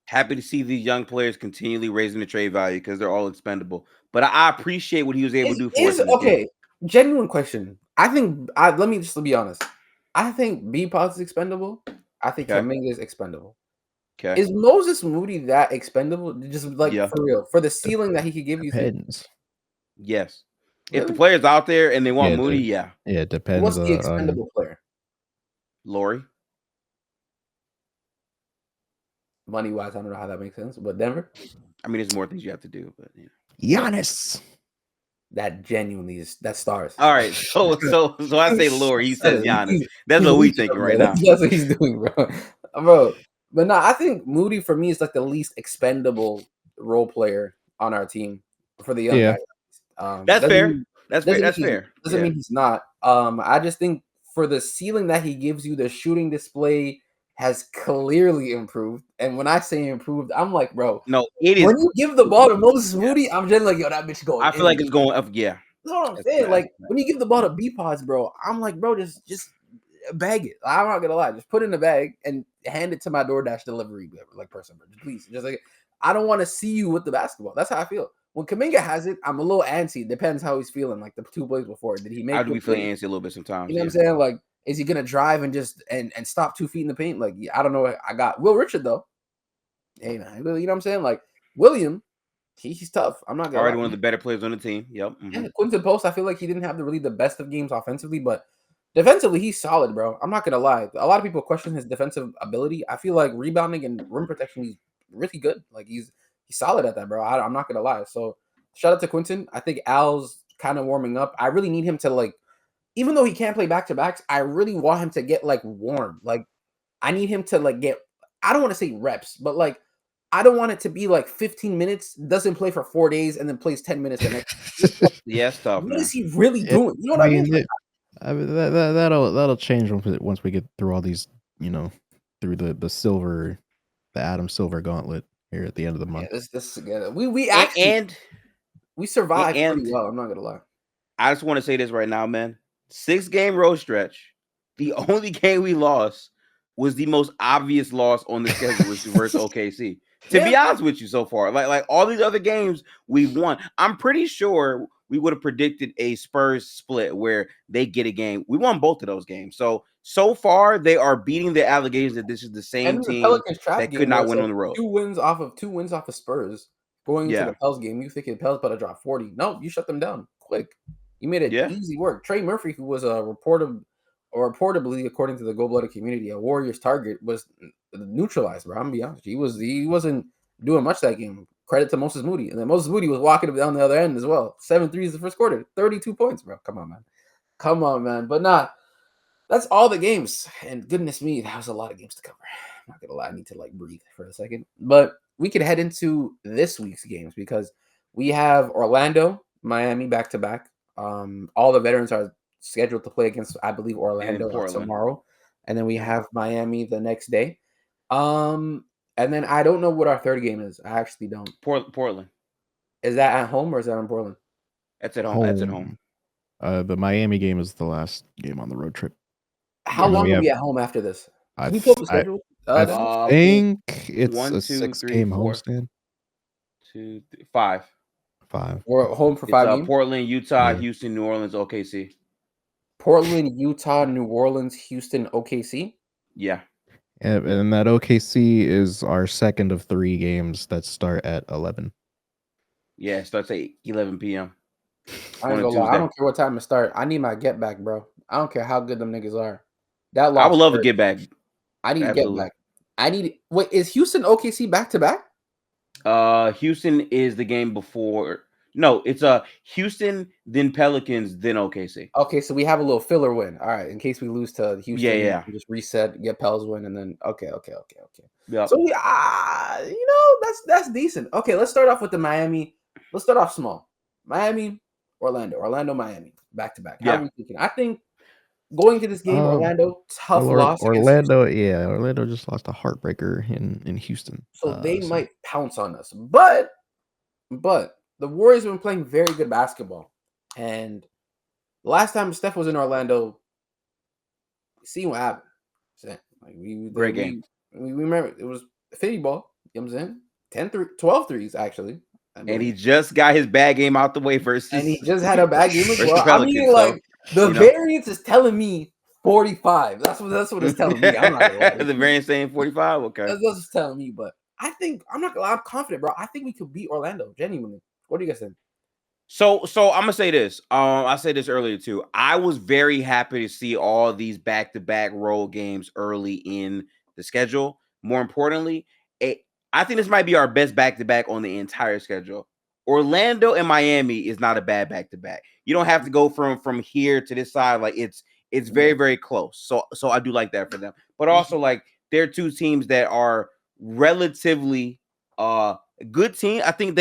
Happy to see these young players continually raising the trade value because they're all expendable. But I appreciate what he was able to do for us. Okay, genuine question. I think let me just be honest. I think B-Pod's expendable. I think Kuminga is expendable. Okay. Is Moses Moody that expendable? Just like for real, for the ceiling that he could give you. Depends. Yes. Really? If the player's out there and they want Moody, Yeah, it depends. What's the expendable player? Laurie. Money wise, I don't know how that makes sense, but Denver. I mean, there's more things you have to do, but Giannis. That genuinely is that stars. All right, so I say Laurie. He says Giannis. That's what we thinking right now. That's what he's doing, bro. But no, I think Moody for me is like the least expendable role player on our team for the young guys. That's fair. That's fair. Doesn't mean he's not. I just think for the ceiling that he gives you, the shooting display has clearly improved. And when I say improved, I'm like, bro, no, it is. When you give the ball to Moses Moody, I'm just like, yo, that bitch going. I feel like it's going up. Yeah, that's what I'm saying. Like when you give the ball to B-Pods, bro, I'm like, bro, just bag it. I'm not gonna lie, just put it in the bag and hand it to my DoorDash delivery like person, bro. Please, just like I don't want to see you with the basketball. That's how I feel. When Kuminga has it, I'm a little antsy. Depends how he's feeling. Like the 2 plays before, did he make? I do be feeling antsy a little bit sometimes. You know what I'm saying? Like, is he gonna drive and just and stop 2 feet in the paint? Like, I don't know. I got Will Richard though. Hey man, you know what I'm saying? Like William, he's tough. I'm not gonna already one of the better players on the team. Yep. Yeah, Quinton Post, I feel like he didn't have the best of games offensively, but defensively he's solid, bro. I'm not gonna lie. A lot of people question his defensive ability. I feel like rebounding and rim protection, he's really good. Like he's solid at that, bro. I'm not gonna lie. So shout out to Quinton. I think Al's kind of warming up. I really need him to like, even though he can't play back-to-backs, I really want him to get like warm. Like I need him to like get, I don't want to say reps, but like I don't want it to be like 15 minutes, doesn't play for 4 days, and then plays 10 minutes the next. Yeah, stuff. What is he really doing? You know what I mean? That'll change once we get through all these, through the Adam Silver gauntlet here at the end of the month. Yeah, this together. We actually we survived pretty well. I'm not gonna lie. I just want to say this right now, man. 6-game road stretch. The only game we lost was the most obvious loss on the schedule, which is versus OKC. To be honest with you, so far, like all these other games we've won, I'm pretty sure we would have predicted a Spurs split where they get a game. We won both of those games. So far, they are beating the allegations that this is the same team that could not win on the road. Two wins off of Spurs going into the Pels game. You think the Pels about to drop 40? No, you shut them down quick. You made it easy work. Trey Murphy, who was reportedly, according to the Goldblooded community, a Warriors target, was neutralized, bro. I'm gonna be honest. He wasn't doing much that game. Credit to Moses Moody. And then Moses Moody was walking down the other end as well. 7 threes the first quarter. 32 points, bro. Come on, man. But nah, that's all the games. And goodness me, that was a lot of games to cover. I'm not gonna lie, I need to like breathe for a second. But we could head into this week's games because we have Orlando, Miami back to back. All the veterans are scheduled to play against, I believe, Orlando tomorrow. And then we have Miami the next day. And then I don't know what our third game is. I actually don't. Portland. Is that at home or is that in Portland? That's at home. That's at home. The Miami game is the last game on the road trip. How And then long we are we have- at home after this? I Can we pull up the th- schedule? I Dennis? think it's 1, a 2, 3, 6-game 4. homestand. 2, 3, 5. 5. We're home for It's 5 games? Portland, Utah, Yeah. Houston, New Orleans, OKC. Portland, Utah, New Orleans, Houston, OKC? Yeah. And that OKC is our second of 3 games that start at 11. Yeah, it starts at 11 p.m. I ain't gonna lie. I don't care what time it start. I need my get back, bro. I don't care how good them niggas are. That loss I would love to hurt. get back. I need Absolutely. to get back. I need. Wait, is Houston OKC back to back? Houston is the game before. No, it's Houston, then Pelicans, then OKC. Okay, so we have a little filler win. All right, in case we lose to Houston, Yeah. we just reset, get Pels win, and then okay. Yep. So we, that's decent. Okay, let's start off with the Miami. Let's start off small. Miami, Orlando, Miami, back to back. How Yeah. are we thinking? I think going to this game, Orlando, tough loss. against Houston. Orlando just lost a heartbreaker in Houston. So they might pounce on us. But the Warriors have been playing very good basketball. And the last time Steph was in Orlando, see what happened. Great game. We remember it was 50 ball. You know what I'm saying? 12 threes, actually. And he just got his bad game out the way versus. And he just had a bad game as versus well. Pelicans, I mean, like, so, the variance is telling me 45. That's what it's telling me. I'm not gonna lie. The variance saying 45. Okay. That's what's telling me. But I think I'm not gonna lie. I'm confident, bro. I think we could beat Orlando. Genuinely. What do you guys think? So I'm gonna say this. I said this earlier too. I was very happy to see all these back-to-back road games early in the schedule. More importantly, I think this might be our best back-to-back on the entire schedule. Orlando and Miami is not a bad back-to-back. You don't have to go from here to this side. Like it's very, very close. So I do like that for them. But also, like, they're two teams that are relatively good team. I think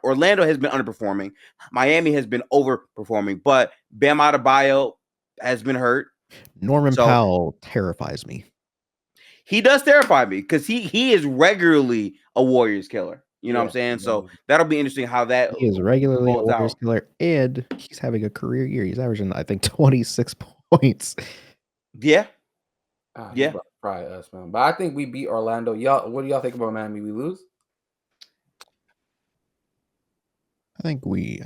Orlando has been underperforming. Miami has been overperforming, but Bam Adebayo has been hurt. Norman Powell terrifies me. He does terrify me because he is regularly a Warriors killer. You know what I'm saying? So that'll be interesting how that he is regularly a Warriors out. killer, and he's having a career year. He's averaging, I think, 26 points. Yeah. Yeah. Probably us, man. But I think we beat Orlando. Y'all, what do y'all think about Miami? We lose? I think we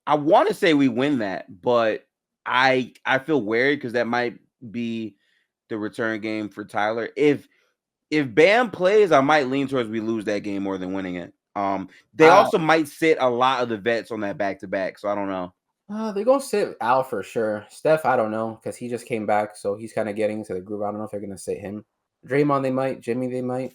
I want to say we win that, but I feel wary because that might be the return game for Tyler. If Bam plays, I might lean towards we lose that game more than winning it. They also might sit a lot of the vets on that back-to-back, so I don't know. They're going to sit Al for sure. Steph, I don't know, because he just came back, so he's kind of getting into the groove. I don't know if they're going to sit him. Draymond, they might. Jimmy, they might.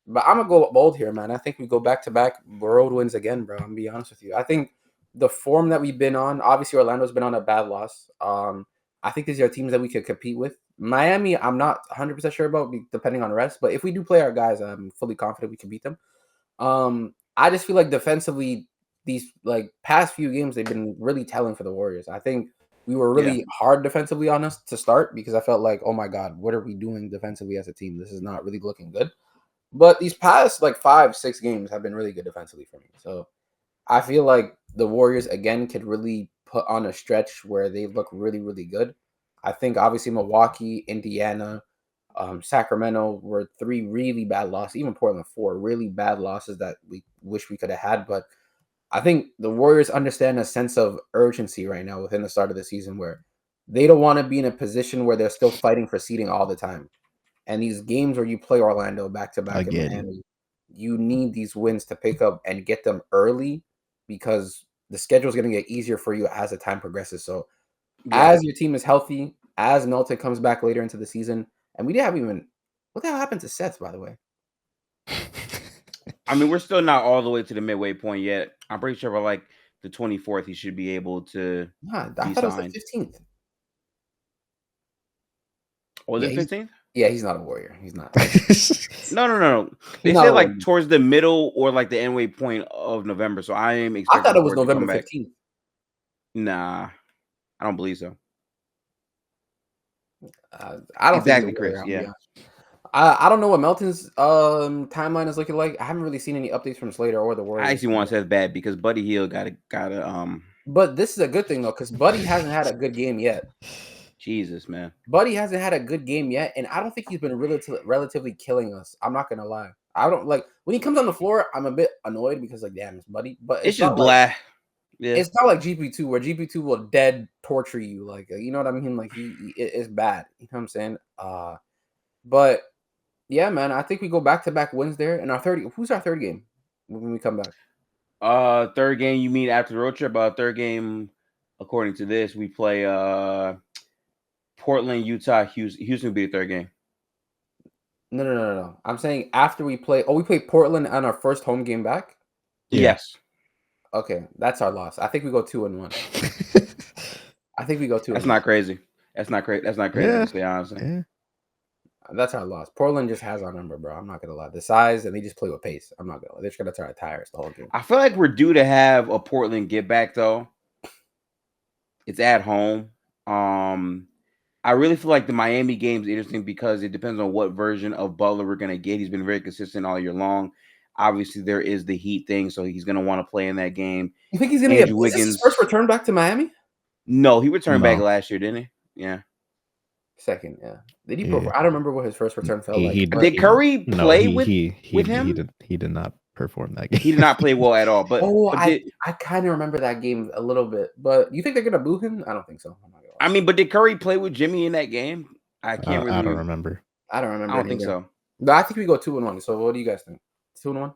But I'm going to go bold here, man. I think we go back-to-back road wins again, bro. I'm going to be honest with you. I think the form that we've been on, obviously Orlando's been on a bad loss. I think these are teams that we could compete with. Miami, I'm not 100% sure about, depending on rest. But if we do play our guys, I'm fully confident we can beat them. I just feel like defensively, these like past few games, they've been really telling for the Warriors. I think we were really hard defensively on us to start because I felt like, oh my God, what are we doing defensively as a team? This is not really looking good. But these past like 5-6 games have been really good defensively for me. So I feel like the Warriors again could really put on a stretch where they look really, really good. I think obviously Milwaukee, Indiana, Sacramento were 3 really bad losses. Even Portland 4 really bad losses that we wish we could have had. But I think the Warriors understand a sense of urgency right now within the start of the season where they don't want to be in a position where they're still fighting for seeding all the time. And these games where you play Orlando back-to-back in Miami, you need these wins to pick up and get them early because the schedule is going to get easier for you as the time progresses. So as your team is healthy, as Melton comes back later into the season, and we didn't have even – what the hell happened to Seth, by the way? I mean, we're still not all the way to the midway point yet. I'm pretty sure by like the 24th, he should be able to I thought it was the 15th. Was it 15th? Yeah, he's not a Warrior. He's not. No. They said like towards the middle or like the endway point of November. So I am expecting. I thought it was November 15th. Nah, I don't believe so. I don't exactly, think Chris. Yeah. I don't know what Melton's timeline is looking like. I haven't really seen any updates from Slater or the Warriors. I actually want to say it's bad because Buddy Hield gotta But this is a good thing though, because Buddy hasn't had a good game yet. Jesus, man. Buddy hasn't had a good game yet, and I don't think he's been relatively killing us. I'm not gonna lie. I don't like when he comes on the floor. I'm a bit annoyed because like, damn, it's Buddy. But It's just not blah. like, Yeah. it's not like GP2 where GP2 will dead torture you. Like you know what I mean? Like it's bad. You know what I'm saying? But yeah, man, I think we go back-to-back wins there. And our who's our third game when we come back? Third game, you mean after the road trip? Third game, according to this, we play Portland, Utah, Houston. Houston will be the third game. No. I'm saying after we play. Oh, we play Portland on our first home game back. Yeah. Yes. Okay, that's our loss. I think we go 2-1. I think we go 2-1. That's not crazy. That's not crazy. Yeah. To say honestly. Yeah. That's our loss. Portland just has our number, bro. I'm not gonna lie. The size and they just play with pace. I'm not gonna lie. They're just gonna try to tire us the whole game. I feel like we're due to have a Portland get back though. It's at home. I really feel like the Miami game is interesting because it depends on what version of Butler we're gonna get. He's been very consistent all year long. Obviously, there is the Heat thing, so he's gonna want to play in that game. You think he's gonna Andrew get Wiggins. his first return back to Miami? No, he returned back No. last year, didn't he? Yeah. Second, yeah. Did he? Yeah. I don't remember what his first return felt like. but Did Curry play with him? He did not perform that game. He did not play well at all. But, I kind of remember that game a little bit. But you think they're gonna boo him? I don't think so. I'm not gonna lie. I mean, but did Curry play with Jimmy in that game? I can't really. I don't remember. I don't remember. I don't think so. No, I think we go 2-1. So what do you guys think? 2-1?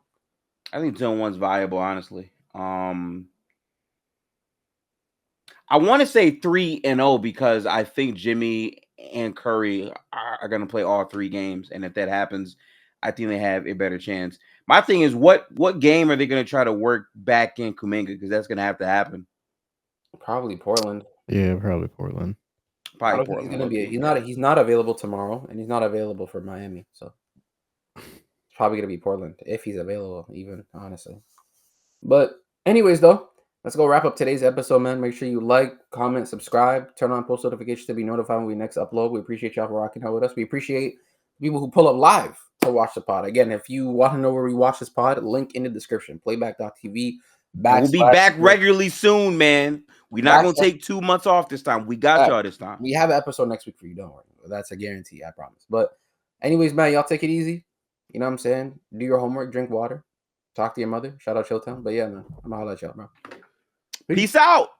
I think 2-1's viable, honestly. I want to say 3-0 because I think Jimmy and Curry are going to play all 3 games, and if that happens, I think they have a better chance. My thing is, what game are they going to try to work back in Kuminga? Because that's going to have to happen. Probably Portland. Yeah, probably Portland. Probably Portland. Portland. He's not available tomorrow, and he's not available for Miami. So it's probably gonna be Portland if he's available, even honestly. But anyways, though, let's go wrap up today's episode, man. Make sure you like, comment, subscribe, turn on post notifications to be notified when we next upload. We appreciate y'all for rocking out with us. We appreciate people who pull up live to watch the pod. Again, if you want to know where we watch this pod, link in the description. Playback.tv. We'll be back regularly soon, man. We're not going to take 2 months off this time. We got y'all this time. We have an episode next week for you. Don't worry. That's a guarantee. I promise. But anyways, man, y'all take it easy. You know what I'm saying? Do your homework. Drink water. Talk to your mother. Shout out Chilltown. But yeah, man, I'm going to holler at y'all, bro. Peace out.